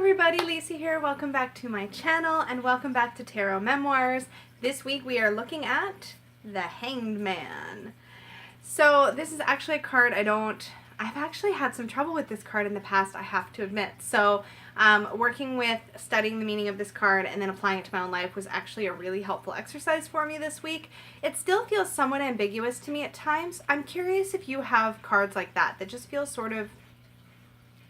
everybody, Lacey here. Welcome back to my channel and welcome back to Tarot Memoirs. This week we are looking at the Hanged Man. So this is actually a card I've actually had some trouble with this card in the past, I have to admit. So working with studying the meaning of this card and then applying it to my own life was actually a really helpful exercise for me this week. It still feels somewhat ambiguous to me at times. I'm curious if you have cards like that just feel sort of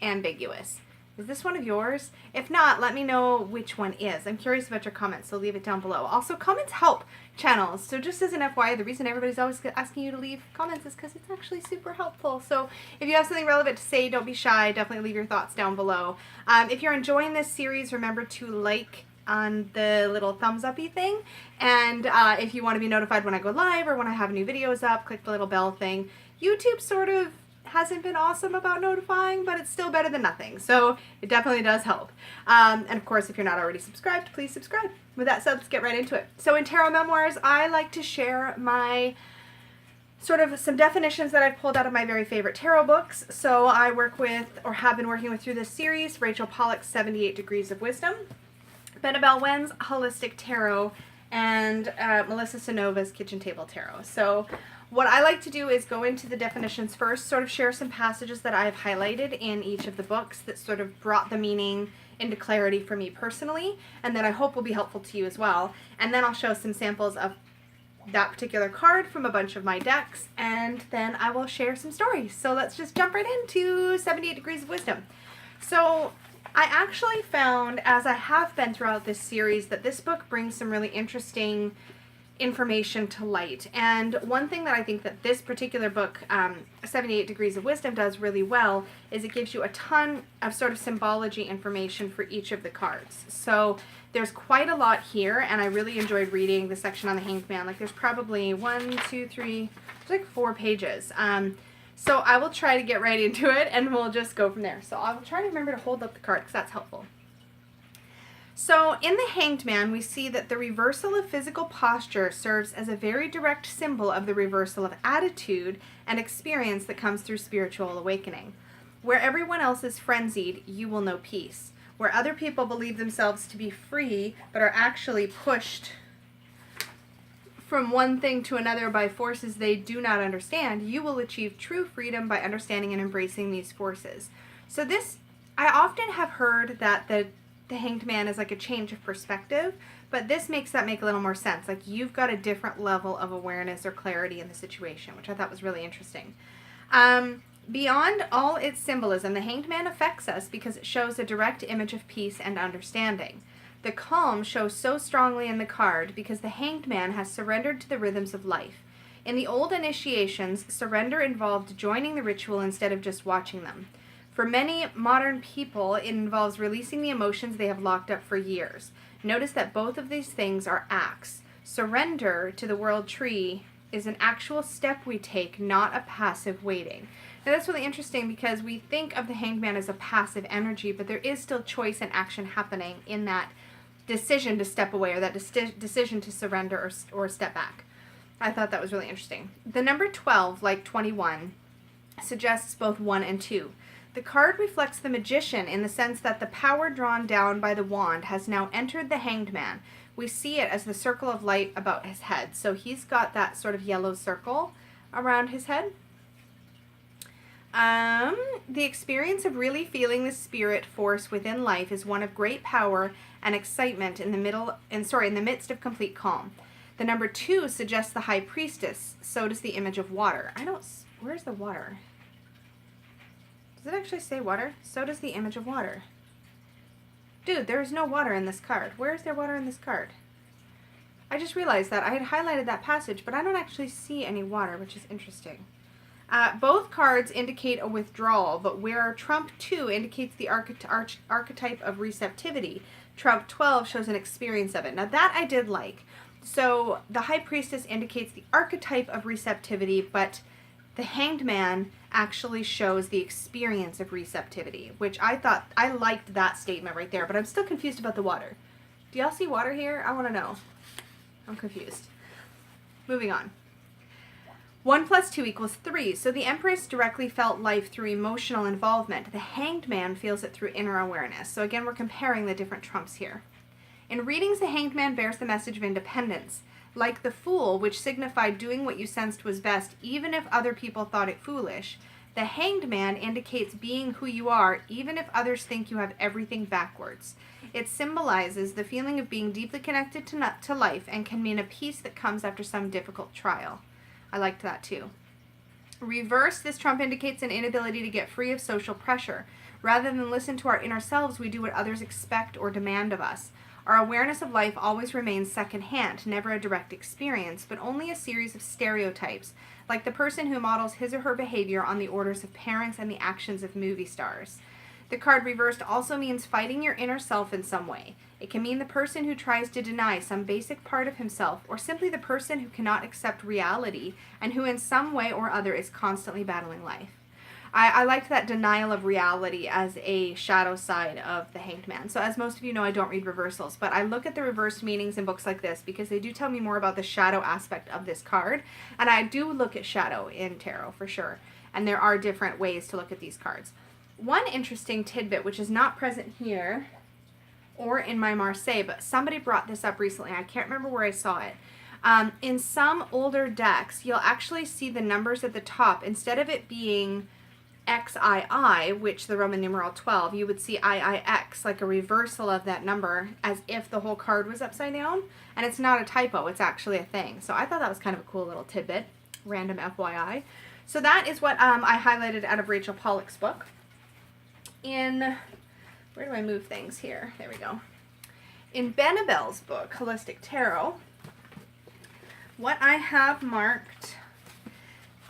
ambiguous. Is this one of yours? If not, let me know which one is. I'm curious about your comments, so leave it down below. Also, comments help channels. So just as an FYI, the reason everybody's always asking you to leave comments is because it's actually super helpful. So if you have something relevant to say, don't be shy. Definitely leave your thoughts down below. If you're enjoying this series, remember to like on the little thumbs up-y thing. And if you want to be notified when I go live or when I have new videos up, click the little bell thing. YouTube sort of hasn't been awesome about notifying, but it's still better than nothing, so it definitely does help. And of course, if you're not already subscribed, please subscribe. With that said, let's get right into it. So in Tarot Memoirs, I like to share my sort of some definitions that I've pulled out of my very favorite tarot books. So I work with, or have been working with through this series, Rachel Pollack's 78 Degrees of Wisdom, Benabelle Wen's Holistic Tarot, and Melissa Sanova's Kitchen Table Tarot. So what I like to do is go into the definitions first, sort of share some passages that I've highlighted in each of the books that sort of brought the meaning into clarity for me personally, and that I hope will be helpful to you as well. And then I'll show some samples of that particular card from a bunch of my decks, and then I will share some stories. So let's just jump right into 78 Degrees of Wisdom. So I actually found, as I have been throughout this series, that this book brings some really interesting information to light. And one thing that I think that this particular book, 78 Degrees of Wisdom, does really well is it gives you a ton of sort of symbology information for each of the cards. So there's quite a lot here, and I really enjoyed reading the section on the Hanged Man. Like there's probably 1, 2, 3, there's like 4 pages. So I will try to get right into it and we'll just go from there. So I'll try to remember to hold up the card because that's helpful. So in the Hanged Man, we see that the reversal of physical posture serves as a very direct symbol of the reversal of attitude and experience that comes through spiritual awakening. Where everyone else is frenzied, you will know peace. Where other people believe themselves to be free, but are actually pushed from one thing to another by forces they do not understand, you will achieve true freedom by understanding and embracing these forces. So this, I often have heard that the Hanged Man is like a change of perspective, but this makes that make a little more sense. Like you've got a different level of awareness or clarity in the situation, which I thought was really interesting. Beyond all its symbolism, the Hanged Man affects us because it shows a direct image of peace and understanding. The calm shows so strongly in the card because the Hanged Man has surrendered to the rhythms of life. In the old initiations, surrender involved joining the ritual instead of just watching them. For many modern people, it involves releasing the emotions they have locked up for years. Notice that both of these things are acts. Surrender to the world tree is an actual step we take, not a passive waiting. Now that's really interesting because we think of the Hanged Man as a passive energy, but there is still choice and action happening in that decision to step away or that decision to surrender or step back. I thought that was really interesting. The number 12, like 21, suggests both 1 and 2. The card reflects the magician in the sense that the power drawn down by the wand has now entered the Hanged Man. We see it as the circle of light about his head. So he's got that sort of yellow circle around his head. The experience of really feeling the spirit force within life is one of great power and excitement in the midst of complete calm. The number 2 suggests the High Priestess. So does the image of water. Where's the water? Does it actually say water? So does the image of water. Dude, there is no water in this card. Where is there water in this card? I just realized that. I had highlighted that passage, but I don't actually see any water, which is interesting. Both cards indicate a withdrawal, but where Trump 2 indicates the archetype of receptivity, Trump 12 shows an experience of it. Now that I did like. So the High Priestess indicates the archetype of receptivity, but the Hanged Man actually shows the experience of receptivity, which I liked that statement right there, but I'm still confused about the water. Do y'all see water here? I want to know. I'm confused. Moving on. 1 plus 2 equals 3. So the Empress directly felt life through emotional involvement. The Hanged Man feels it through inner awareness. So again, we're comparing the different trumps here. In readings, the Hanged Man bears the message of independence. Like the Fool, which signified doing what you sensed was best, even if other people thought it foolish, the Hanged Man indicates being who you are, even if others think you have everything backwards. It symbolizes the feeling of being deeply connected to life and can mean a peace that comes after some difficult trial. I liked that too. Reverse, this trump indicates an inability to get free of social pressure. Rather than listen to our inner selves, we do what others expect or demand of us. Our awareness of life always remains secondhand, never a direct experience, but only a series of stereotypes, like the person who models his or her behavior on the orders of parents and the actions of movie stars. The card reversed also means fighting your inner self in some way. It can mean the person who tries to deny some basic part of himself, or simply the person who cannot accept reality and who in some way or other is constantly battling life. I liked that denial of reality as a shadow side of the Hanged Man. So as most of you know, I don't read reversals, but I look at the reversed meanings in books like this because they do tell me more about the shadow aspect of this card. And I do look at shadow in tarot for sure. And there are different ways to look at these cards. One interesting tidbit, which is not present here or in my Marseille, but somebody brought this up recently. I can't remember where I saw it. In some older decks, you'll actually see the numbers at the top. Instead of it being XII, which the Roman numeral 12, you would see IIX, like a reversal of that number, as if the whole card was upside down. And it's not a typo, it's actually a thing. So I thought that was kind of a cool little tidbit, random FYI. So that is what I highlighted out of Rachel Pollack's book. Where do I move things here? There we go. In Benabelle's book, Holistic Tarot, what I have marked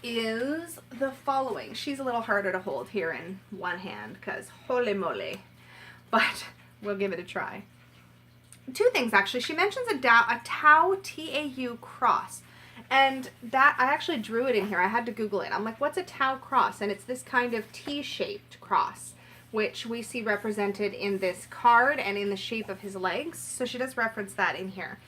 is the following. She's a little harder to hold here in one hand because holy moly, but we'll give it a try. Two things actually. She mentions a Tau, T-A-U cross, and that I actually drew it in here. I had to Google it. I'm like, what's a Tau cross? And it's this kind of T-shaped cross, which we see represented in this card and in the shape of his legs. So she does reference that in here.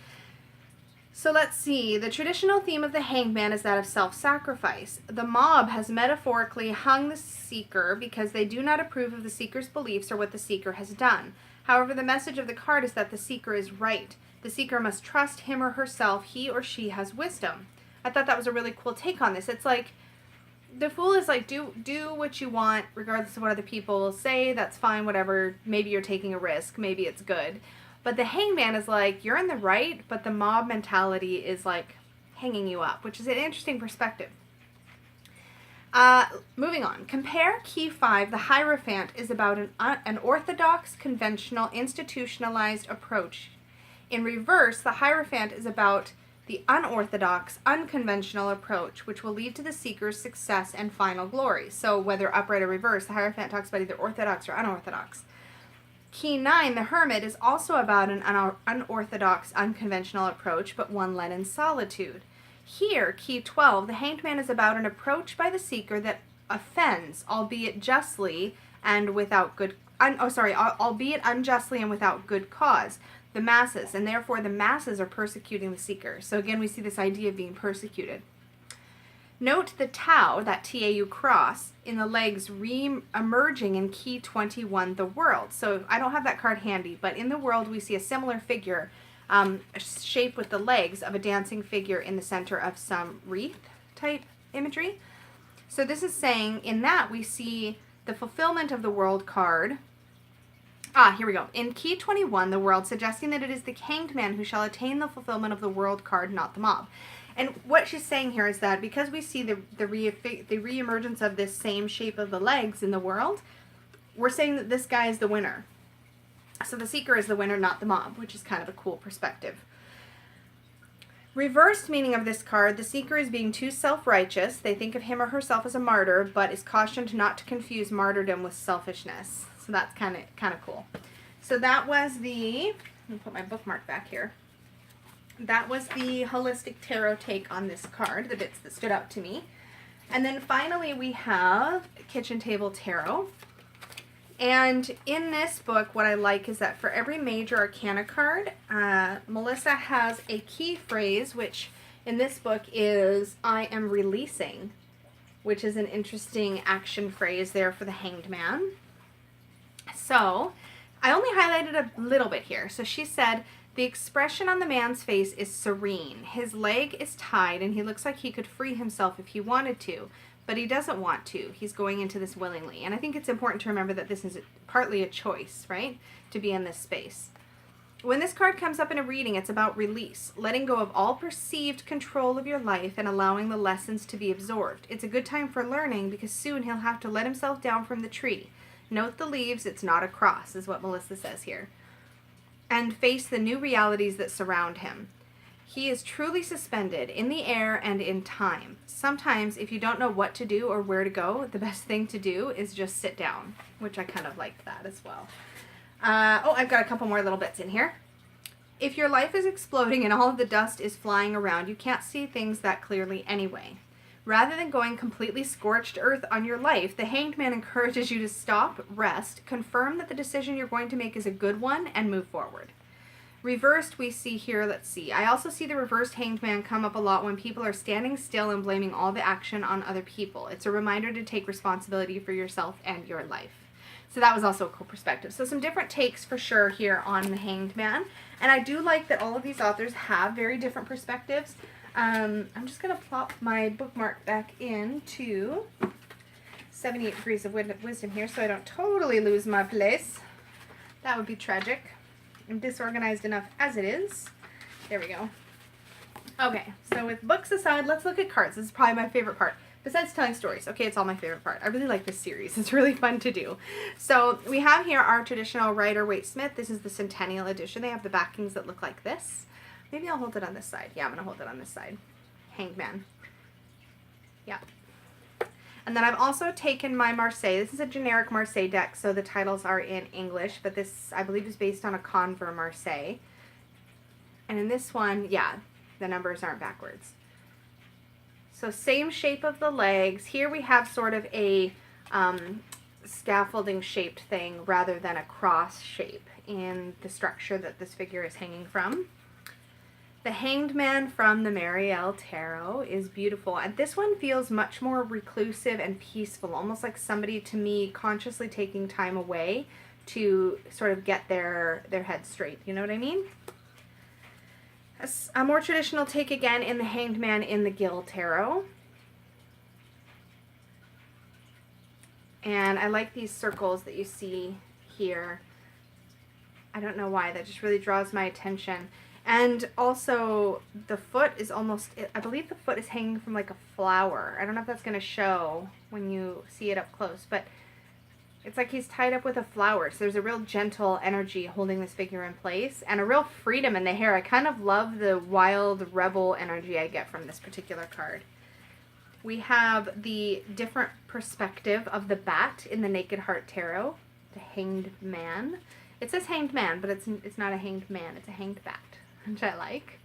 So let's see, the traditional theme of the Hanged Man is that of self-sacrifice. The mob has metaphorically hung the seeker because they do not approve of the seeker's beliefs or what the seeker has done. However, the message of the card is that the seeker is right. The seeker must trust him or herself. He or she has wisdom. I thought that was a really cool take on this. It's like, the Fool is like, do what you want, regardless of what other people will say. That's fine, whatever. Maybe you're taking a risk. Maybe it's good. But the Hanged Man is like, you're in the right, but the mob mentality is like hanging you up, which is an interesting perspective. Moving on. Compare Key 5. The Hierophant is about an orthodox, conventional, institutionalized approach. In reverse, the Hierophant is about the unorthodox, unconventional approach, which will lead to the seeker's success and final glory. So whether upright or reverse, the Hierophant talks about either orthodox or unorthodox. Key 9, the Hermit, is also about an unorthodox, unconventional approach, but one led in solitude. Here, Key 12, the Hanged Man is about an approach by the seeker that offends, albeit justly and without good, albeit unjustly and without good cause, the masses, and therefore the masses are persecuting the seeker. So again, we see this idea of being persecuted. Note the Tau, that T-A-U cross, in the legs re-emerging in Key 21, the World. So I don't have that card handy, but in the World we see a similar figure, shape with the legs of a dancing figure in the center of some wreath type imagery. So this is saying in that we see the fulfillment of the World card. Here we go. In Key 21, the World, suggesting that it is the Hanged Man who shall attain the fulfillment of the World card, not the mob. And what she's saying here is that because we see the re-emergence of this same shape of the legs in the World, we're saying that this guy is the winner. So the seeker is the winner, not the mob, which is kind of a cool perspective. Reversed meaning of this card, the seeker is being too self-righteous. They think of him or herself as a martyr, but is cautioned not to confuse martyrdom with selfishness. So that's kind of cool. So that was the, let me put my bookmark back here. That was the Holistic Tarot take on this card, the bits that stood out to me. And then finally we have Kitchen Table Tarot. And in this book, what I like is that for every major arcana card, Melissa has a key phrase, which in this book is I am releasing, which is an interesting action phrase there for the Hanged Man. So I only highlighted a little bit here. So she said, the expression on the man's face is serene. His leg is tied and he looks like he could free himself if he wanted to, but he doesn't want to. He's going into this willingly. And I think it's important to remember that this is partly a choice, right? To be in this space. When this card comes up in a reading, it's about release, letting go of all perceived control of your life and allowing the lessons to be absorbed. It's a good time for learning because soon he'll have to let himself down from the tree. Note the leaves, it's not a cross, is what Melissa says here. And face the new realities that surround him. He is truly suspended in the air and in time. Sometimes, if you don't know what to do or where to go, the best thing to do is just sit down, which I kind of like that as well. I've got a couple more little bits in here. If your life is exploding and all of the dust is flying around, you can't see things that clearly anyway. Rather than going completely scorched earth on your life, the Hanged Man encourages you to stop, rest, confirm that the decision you're going to make is a good one, and move forward. Reversed, we see here, let's see. I also see the reversed Hanged Man come up a lot when people are standing still and blaming all the action on other people. It's a reminder to take responsibility for yourself and your life. So that was also a cool perspective. So some different takes for sure here on the Hanged Man. And I do like that all of these authors have very different perspectives. I'm just going to plop my bookmark back into 78 Degrees of Wisdom here so I don't totally lose my place. That would be tragic. I'm disorganized enough as it is. There we go. Okay, so with books aside, let's look at cards. This is probably my favorite part. Besides telling stories. Okay, it's all my favorite part. I really like this series. It's really fun to do. So we have here our traditional Rider-Waite-Smith. This is the Centennial Edition. They have the backings that look like this. Maybe I'll hold it on this side. Yeah, I'm going to hold it on this side. Hanged Man. Yeah. And then I've also taken my Marseille. This is a generic Marseille deck, so the titles are in English, but this, I believe, is based on a Conver Marseille. And in this one, yeah, the numbers aren't backwards. So same shape of the legs. Here we have sort of a scaffolding shaped thing rather than a cross shape in the structure that this figure is hanging from. The Hanged Man from the Marielle Tarot is beautiful, and this one feels much more reclusive and peaceful, almost like somebody, to me, consciously taking time away to sort of get their head straight. You know what I mean? A more traditional take again in the Hanged Man in the Gill Tarot. And I like these circles that you see here. I don't know why, that just really draws my attention. And also, the foot is almost, I believe the foot is hanging from like a flower. I don't know if that's going to show when you see it up close, but it's like he's tied up with a flower. So there's a real gentle energy holding this figure in place and a real freedom in the hair. I kind of love the wild rebel energy I get from this particular card. We have the different perspective of the bat in the Naked Heart Tarot, the Hanged Man. It says Hanged Man, but it's not a hanged man, it's a hanged bat, which I like.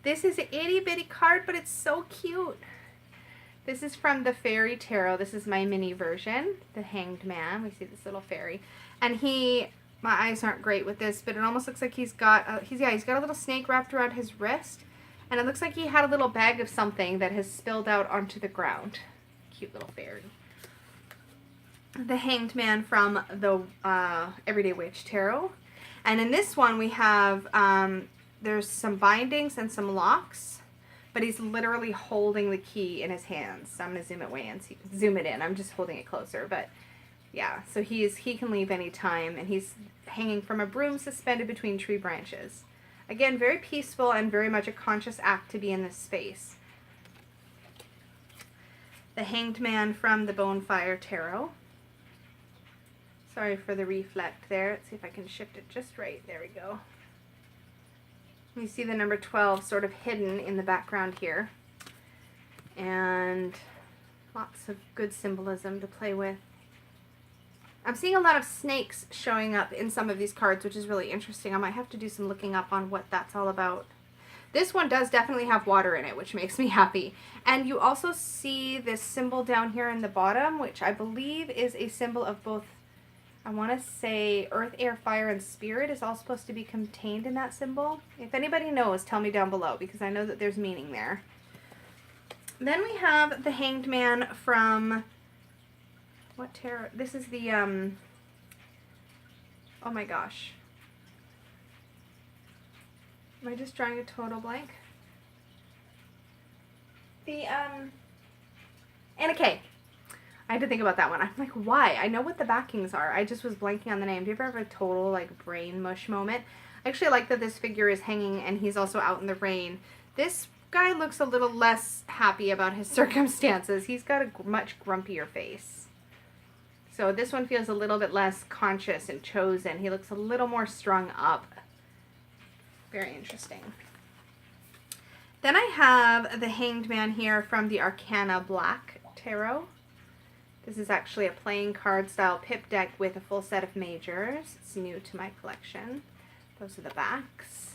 This is an itty bitty card, but it's so cute. This is from the Fairy Tarot. This is my mini version, the Hanged Man. We see this little fairy. And my eyes aren't great with this, but it almost looks like he's got a little snake wrapped around his wrist. And it looks like he had a little bag of something that has spilled out onto the ground. Cute little fairy. The Hanged Man from the Everyday Witch Tarot. And in this one we have, there's some bindings and some locks, but he's literally holding the key in his hands. So I'm going to zoom it way in, so you can zoom it in. I'm just holding it closer, but yeah. So he can leave any time, and he's hanging from a broom suspended between tree branches. Again, very peaceful and very much a conscious act to be in this space. The Hanged Man from the Bonefire Tarot. Sorry for the reflect there. Let's see if I can shift it just right. There we go. You see the number 12 sort of hidden in the background here. And lots of good symbolism to play with. I'm seeing a lot of snakes showing up in some of these cards, which is really interesting. I might have to do some looking up on what that's all about. This one does definitely have water in it, which makes me happy. And you also see this symbol down here in the bottom, which I believe is a symbol of both I want to say earth, air, fire, and spirit is all supposed to be contained in that symbol. If anybody knows, tell me down below, because I know that there's meaning there. Then we have the Hanged Man from, what tarot? This is the, oh my gosh. Am I just drawing a total blank? The, Anna Kay. I had to think about that one. I'm like, why? I know what the backings are. I just was blanking on the name. Do you ever have a total, like, brain mush moment? I actually like that this figure is hanging and he's also out in the rain. This guy looks a little less happy about his circumstances. He's got a much grumpier face. So this one feels a little bit less conscious and chosen. He looks a little more strung up. Very interesting. Then I have the Hanged Man here from the Arcana Black Tarot. This is actually a playing card style pip deck with a full set of majors. It's new to my collection. Those are the backs.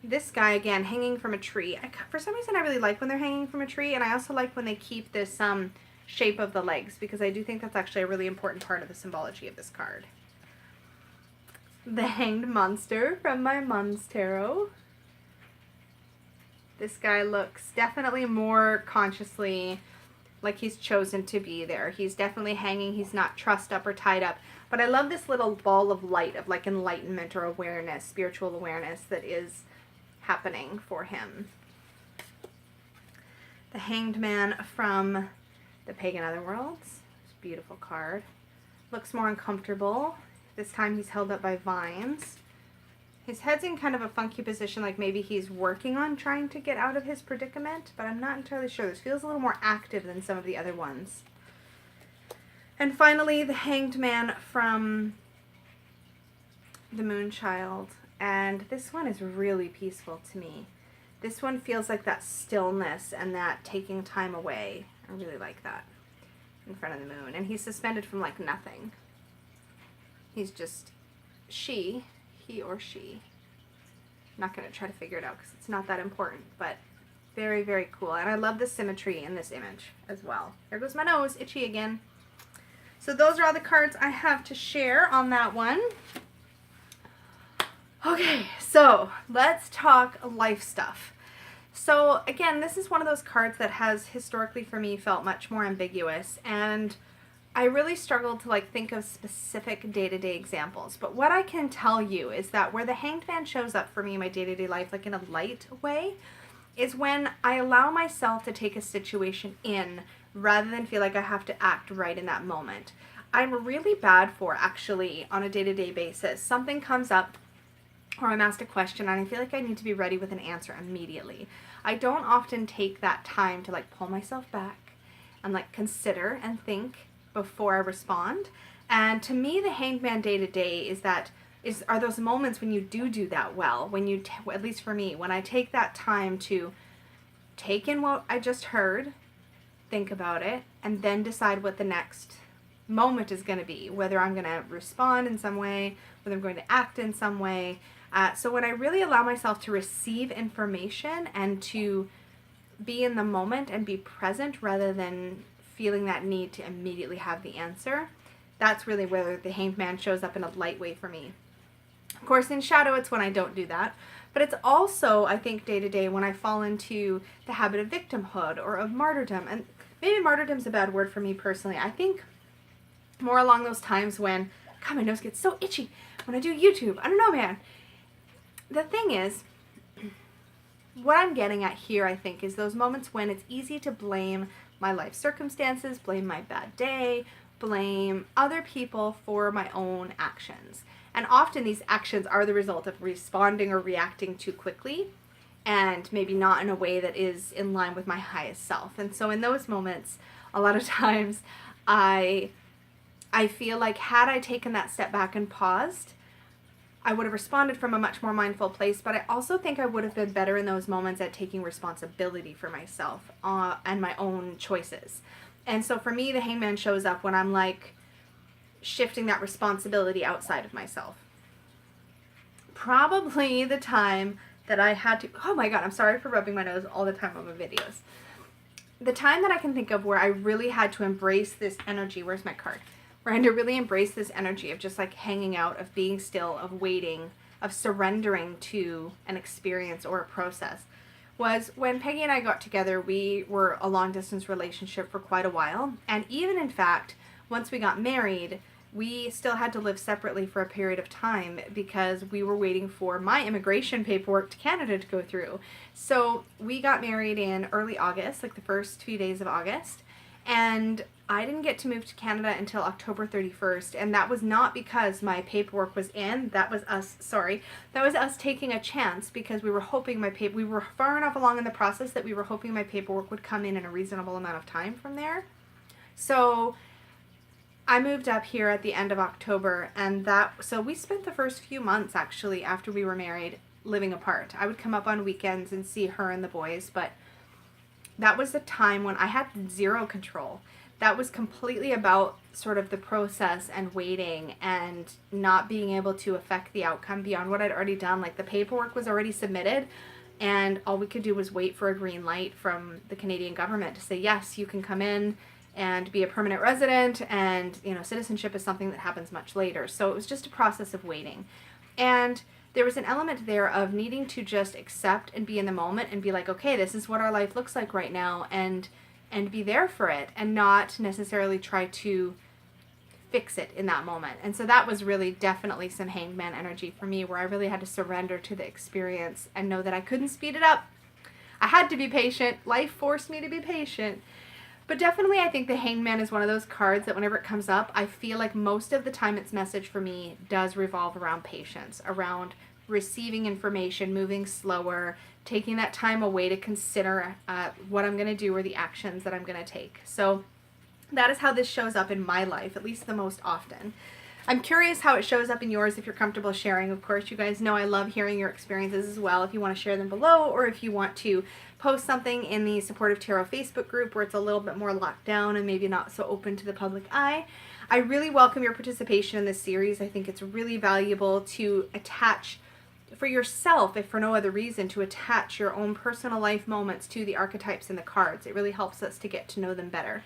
This guy, again, hanging from a tree. For some reason, I really like when they're hanging from a tree, and I also like when they keep this shape of the legs, because I do think that's actually a really important part of the symbology of this card. The Hanged Monster from my Mom's Tarot. This guy looks definitely more consciously like he's chosen to be there. He's definitely hanging. He's not trussed up or tied up. But I love this little ball of light of like enlightenment or awareness, spiritual awareness that is happening for him. The Hanged Man from the Pagan Otherworlds. It's a beautiful card. Looks more uncomfortable. This time he's held up by vines. His head's in kind of a funky position, like maybe he's working on trying to get out of his predicament, but I'm not entirely sure. This feels a little more active than some of the other ones. And finally, the Hanged Man from the Moonchild. And this one is really peaceful to me. This one feels like that stillness and that taking time away. I really like that. In front of the moon. And he's suspended from like nothing. He's just he or she. I'm not going to try to figure it out because it's not that important, but very, very cool. And I love the symmetry in this image as well. There goes my nose, itchy again. So those are all the cards I have to share on that one. Okay, so let's talk life stuff. So again, this is one of those cards that has historically for me felt much more ambiguous, and I really struggled to like think of specific day-to-day examples. But what I can tell you is that where the Hanged Man shows up for me in my day-to-day life, like in a light way, is when I allow myself to take a situation in rather than feel like I have to act right in that moment. I'm really bad for actually on a day-to-day basis. Something comes up or I'm asked a question and I feel like I need to be ready with an answer immediately. I don't often take that time to like pull myself back and like consider and think before I respond. And to me, the Hanged Man day to day are those moments when you do that well, when you, at least for me, when I take that time to take in what I just heard, think about it, and then decide what the next moment is going to be, whether I'm going to respond in some way, whether I'm going to act in some way. So when I really allow myself to receive information and to be in the moment and be present rather than feeling that need to immediately have the answer, that's really where the Hanged Man shows up in a light way for me. Of course, in shadow, it's when I don't do that. But it's also, I think, day to day when I fall into the habit of victimhood or of martyrdom. And maybe martyrdom's a bad word for me personally. I think more along those times when, God, my nose gets so itchy when I do YouTube. I don't know, man. The thing is, what I'm getting at here, I think, is those moments when it's easy to blame my life circumstances, blame my bad day, blame other people for my own actions. And often these actions are the result of responding or reacting too quickly and maybe not in a way that is in line with my highest self. And so in those moments, a lot of times I feel like had I taken that step back and paused, I would have responded from a much more mindful place, but I also think I would have been better in those moments at taking responsibility for myself and my own choices. And so for me, the Hanged Man shows up when I'm like shifting that responsibility outside of myself. Probably the time that I had to, oh my God, I'm sorry for rubbing my nose all the time on my videos. The time that I can think of where I really had to embrace this energy, where's my card? we're to really embrace this energy of just like hanging out, of being still, of waiting, of surrendering to an experience or a process, was when Peggy and I got together. We were a long distance relationship for quite a while. And even in fact, once we got married, we still had to live separately for a period of time because we were waiting for my immigration paperwork to Canada to go through. So we got married in early August, like the first few days of August. And I didn't get to move to Canada until October 31st. And that was not because my paperwork was in. That was us taking a chance because we were hoping we were far enough along in the process that we were hoping my paperwork would come in a reasonable amount of time from there. So I moved up here at the end of October, and so we spent the first few months actually after we were married living apart. I would come up on weekends and see her and the boys, but that was a time when I had zero control. That was completely about sort of the process and waiting and not being able to affect the outcome beyond what I'd already done. Like the paperwork was already submitted, and all we could do was wait for a green light from the Canadian government to say, yes, you can come in and be a permanent resident, and citizenship is something that happens much later. So it was just a process of waiting. And there was an element there of needing to just accept and be in the moment and be like, okay, this is what our life looks like right now, and be there for it, and not necessarily try to fix it in that moment. And so that was really definitely some Hanged Man energy for me, where I really had to surrender to the experience and know that I couldn't speed it up. I had to be patient. Life forced me to be patient. But definitely I think the Hanged Man is one of those cards that whenever it comes up, I feel like most of the time its message for me does revolve around patience, around receiving information, moving slower, taking that time away to consider what I'm going to do or the actions that I'm going to take. So that is how this shows up in my life, at least the most often. I'm curious how it shows up in yours if you're comfortable sharing. Of course, you guys know I love hearing your experiences as well. If you want to share them below, or if you want to post something in the Supportive Tarot Facebook group where it's a little bit more locked down and maybe not so open to the public eye. I really welcome your participation in this series. I think it's really valuable to attach for yourself, if for no other reason, to attach your own personal life moments to the archetypes and the cards. It really helps us to get to know them better.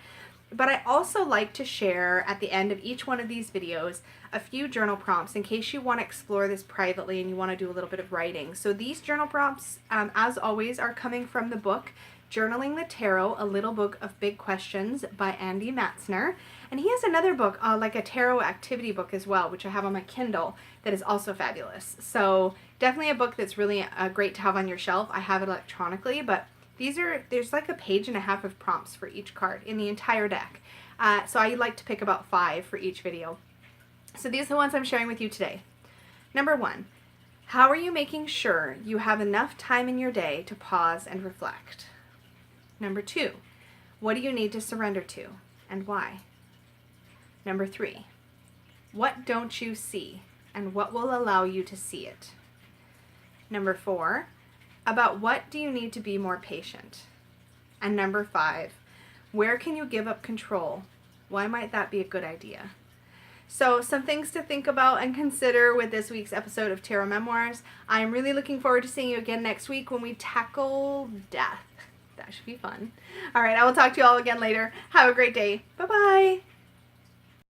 But I also like to share at the end of each one of these videos a few journal prompts in case you want to explore this privately and you want to do a little bit of writing. So these journal prompts, as always, are coming from the book Journaling the Tarot, A Little Book of Big Questions by Andy Matzner. And he has another book, like a tarot activity book as well, which I have on my Kindle, that is also fabulous. So definitely a book that's really great to have on your shelf. I have it electronically, but there's like a page and a half of prompts for each card in the entire deck. So I like to pick about 5 for each video. So these are the ones I'm sharing with you today. Number 1, how are you making sure you have enough time in your day to pause and reflect? Number 2, what do you need to surrender to and why? Number 3, what don't you see and what will allow you to see it? Number 4, about what do you need to be more patient? And number 5, where can you give up control? Why might that be a good idea? So some things to think about and consider with this week's episode of Tarot Memoirs. I'm really looking forward to seeing you again next week when we tackle death. That should be fun. All right, I will talk to you all again later. Have a great day. Bye-bye.